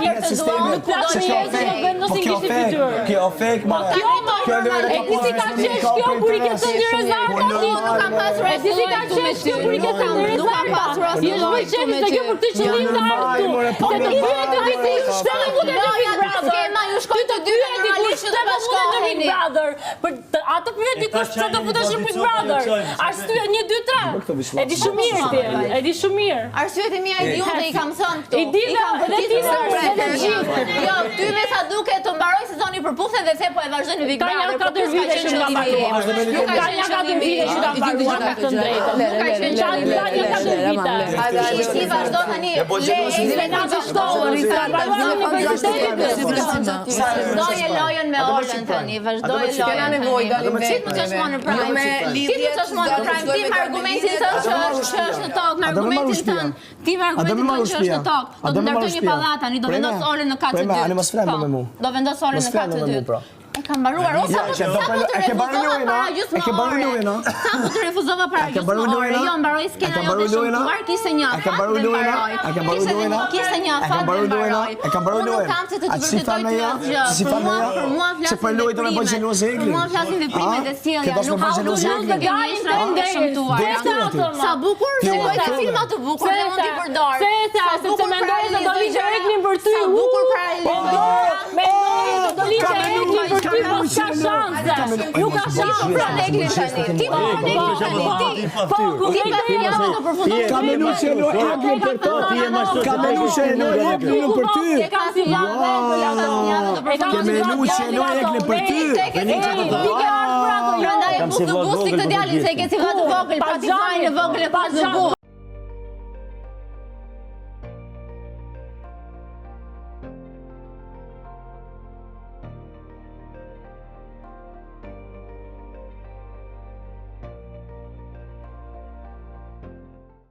njerë të duan, nuk plasë njerë që vendosin kishtë i fytyrë. Kjo fake, ma. E ti si ka qesh kjo kur i ke të ndërëzarta ti? Nuk kam pas E ti si ka qesh kjo kur i ke të ndërëzarta? Jeshtë më qenë se kjo për të qëllim të ardhtu. Se të dyre të viti, shtë në mund e të Big Brother. Ty të dyre të shtë në mund e të Big Brother. Atë pyet dikush që të futesh në Big Brother. Arsye 1, 2, 3. E di shumë mirë ti. E di shumë mirë. Arsyet e mia e di unë i kam thënë këtu. I di dhe ti dhe gjithë. Jo, ty me sa duke të mbaroj sezoni përputhe dhe the po e vazhdoj në Big Brother. Ka 4 vite që nga mbaruar. Ka një 4 vite që nga mbaruar me të drejtën. Ka një 4 vite. Ti vazhdo tani. Eksperienca shkollës, ka mbaruar universitetin. Vazhdoj lojën me Orën tani. Vazhdoj lojën. Ti më çesh më në prime. Ti më çesh më në prime. Ti me argumentin tënd që është në tokë, me argumentin tënd. Ti me argumentin që është në tokë. Do të ndërtoj një pallat tani, do vendos Orën në katë 2. Do vendos Orën në katë 2. E kam mbaruar ose e ke mbaruar lojën, sa po të refuzova para gjysmore. Jo, mbaroi skena jote shumë kishte një afat. Kishte një afat. E kam mbaruar lojën. Kam se të vërtetoj gjë. Për mua flasin veprimet e sjellja. Nuk ka lojë gënjeshtra të shëmtuara. Sa bukur, shikoj të filma të bukur dhe mund t'i përdor. Se mendoj se do ligjë reglin për ty. Sa bukur para mendoj se do ligjë reglin për ty. Nuk ka shanse. Nuk ka shanse. Pra reglin tani. Ti po reglin. Ti Ka menu që e lo eglin për to. Ka menu që e lo eglin për ty. Ka menu që e lo eglin për ty. Prandaj e buk në bus këtë djalin se e ke si vatë vogël, pa dizajn e vogël e pas në bus.